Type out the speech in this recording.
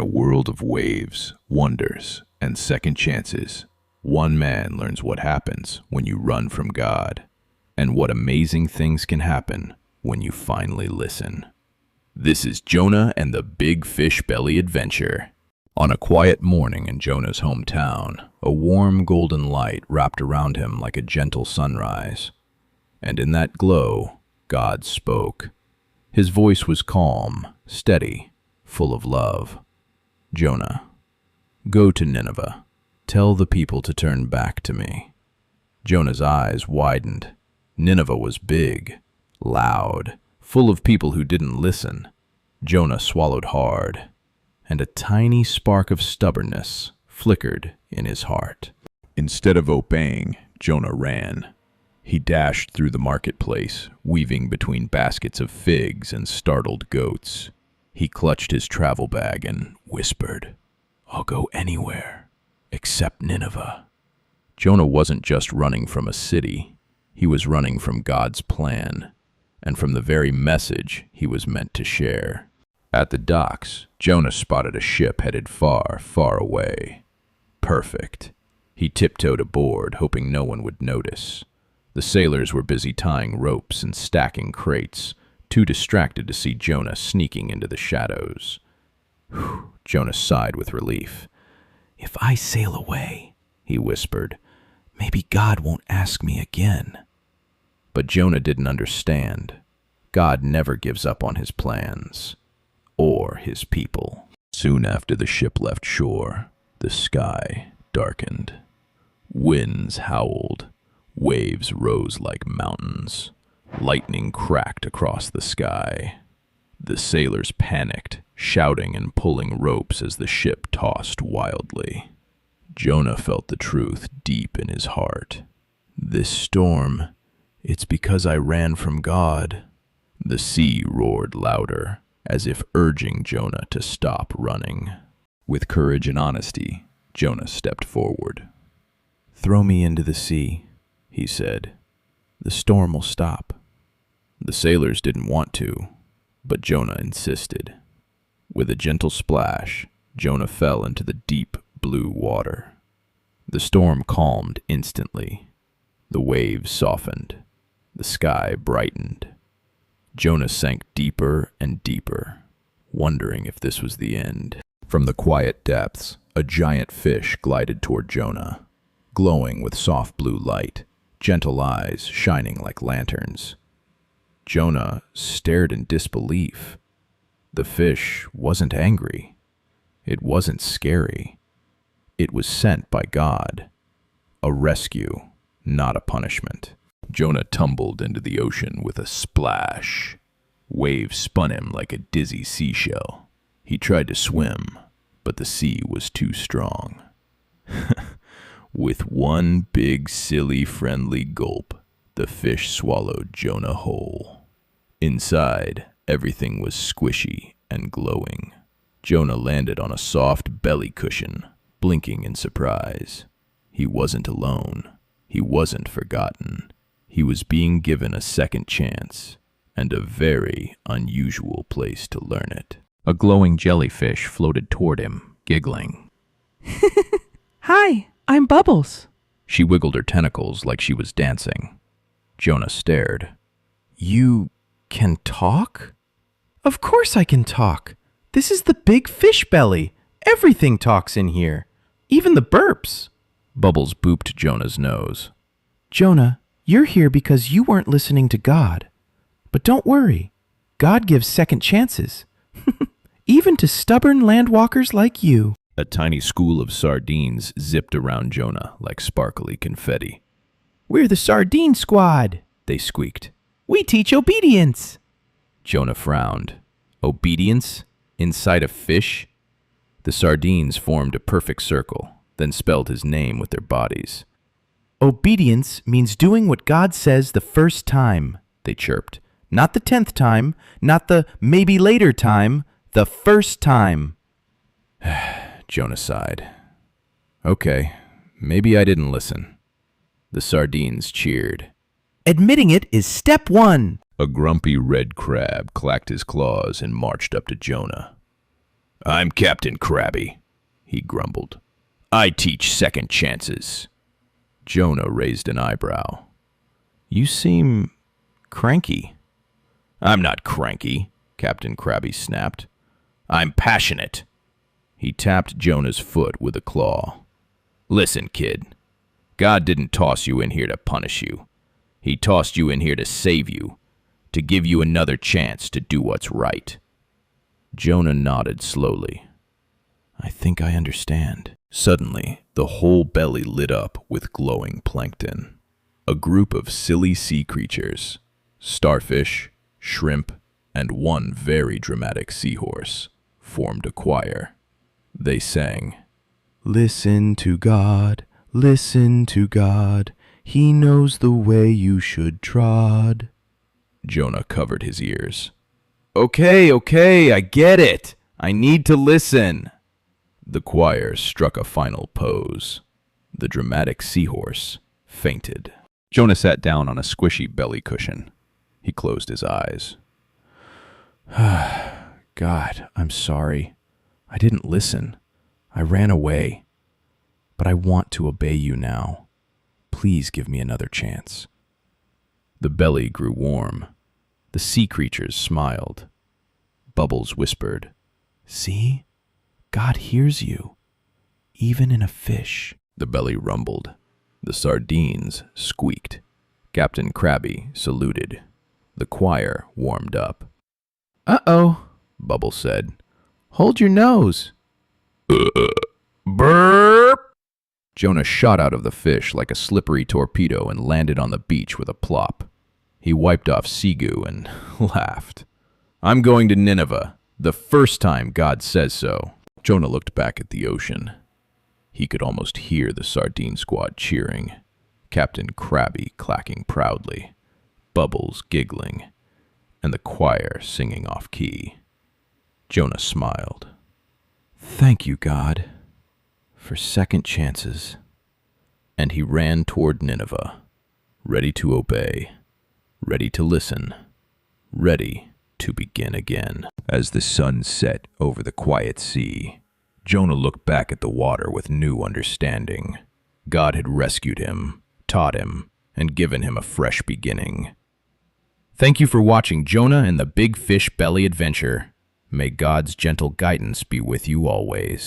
a world of waves, wonders, and second chances, one man learns what happens when you run from God, and what amazing things can happen when you finally listen. This is Jonah and the Big Fish Belly Adventure. On a quiet morning in Jonah's hometown, a warm golden light wrapped around him like a gentle sunrise. And in that glow, God spoke. His voice was calm, steady, full of love. Jonah, go to Nineveh. Tell the people to turn back to me. Jonah's eyes widened. Nineveh was big, loud, full of people who didn't listen. Jonah swallowed hard, and a tiny spark of stubbornness flickered in his heart. Instead of obeying, Jonah ran. He dashed through the marketplace, weaving between baskets of figs and startled goats. He clutched his travel bag and whispered, "I'll go anywhere, except Nineveh." Jonah wasn't just running from a city. He was running from God's plan, and from the very message he was meant to share. At the docks, Jonah spotted a ship headed far, far away. Perfect. He tiptoed aboard, hoping no one would notice. The sailors were busy tying ropes and stacking crates, too distracted to see Jonah sneaking into the shadows. Jonah sighed with relief. "If I sail away," he whispered, "maybe God won't ask me again." But Jonah didn't understand. God never gives up on his plans, or his people. Soon after the ship left shore, the sky darkened. Winds howled. Waves rose like mountains. Lightning cracked across the sky. The sailors panicked, shouting and pulling ropes as the ship tossed wildly. Jonah felt the truth deep in his heart. "This storm, it's because I ran from God." The sea roared louder, as if urging Jonah to stop running. With courage and honesty, Jonah stepped forward. "Throw me into the sea," he said. "The storm will stop." The sailors didn't want to, but Jonah insisted. With a gentle splash, Jonah fell into the deep blue water. The storm calmed instantly. The waves softened. The sky brightened. Jonah sank deeper and deeper, wondering if this was the end. From the quiet depths, a giant fish glided toward Jonah, glowing with soft blue light, gentle eyes shining like lanterns. Jonah stared in disbelief. The fish wasn't angry. It wasn't scary. It was sent by God. A rescue, not a punishment. Jonah tumbled into the ocean with a splash. Waves spun him like a dizzy seashell. He tried to swim, but the sea was too strong. With one big, silly, friendly gulp, the fish swallowed Jonah whole. Inside, everything was squishy and glowing. Jonah landed on a soft belly cushion, blinking in surprise. He wasn't alone. He wasn't forgotten. He was being given a second chance, and a very unusual place to learn it. A glowing jellyfish floated toward him, giggling. "Hi, I'm Bubbles." She wiggled her tentacles like she was dancing. Jonah stared. "You can talk?" "Of course I can talk. This is the Big Fish Belly. Everything talks in here, even the burps." Bubbles booped Jonah's nose. "Jonah, you're here because you weren't listening to God. But don't worry, God gives second chances, even to stubborn landwalkers like you." A tiny school of sardines zipped around Jonah like sparkly confetti. "We're the Sardine Squad," they squeaked. "We teach obedience." Jonah frowned. Obedience? Inside a fish? The sardines formed a perfect circle, then spelled his name with their bodies. "Obedience means doing what God says the first time," they chirped. "Not the 10th time, not the maybe later time, the first time." Jonah sighed. "Okay, maybe I didn't listen." The sardines cheered. "Admitting it is step 1. A grumpy red crab clacked his claws and marched up to Jonah. I'm Captain Krabby, he grumbled. I teach second chances. Jonah raised an eyebrow. You seem cranky. I'm not cranky, Captain Krabby snapped. I'm passionate. He tapped Jonah's foot with a claw. Listen, kid. God didn't toss you in here to punish you. He tossed you in here to save you, to give you another chance to do what's right. Jonah nodded slowly. I think I understand. Suddenly, the whole belly lit up with glowing plankton. A group of silly sea creatures, starfish, shrimp, and one very dramatic seahorse, formed a choir. They sang, Listen to God, listen to God. He knows the way you should trod. Jonah covered his ears. Okay, I get it. I need to listen. The choir struck a final pose. The dramatic seahorse fainted. Jonah sat down on a squishy belly cushion. He closed his eyes. God, I'm sorry. I didn't listen. I ran away. But I want to obey you now. Please give me another chance. The belly grew warm. The sea creatures smiled. Bubbles whispered, See? God hears you, even in a fish. The belly rumbled. The sardines squeaked. Captain Krabby saluted. The choir warmed up. Uh-oh, Bubbles said. Hold your nose. Burp! Jonah shot out of the fish like a slippery torpedo and landed on the beach with a plop. He wiped off sea goo and laughed. I'm going to Nineveh, the first time God says so. Jonah looked back at the ocean. He could almost hear the sardine squad cheering, Captain Krabby clacking proudly, Bubbles giggling, and the choir singing off key. Jonah smiled. Thank you, God, for second chances. And he ran toward Nineveh, ready to obey, ready to listen, ready to begin again. As the sun set over the quiet sea, Jonah looked back at the water with new understanding. God had rescued him, taught him, and given him a fresh beginning. Thank you for watching Jonah and the Big Fish Belly Adventure. May God's gentle guidance be with you always.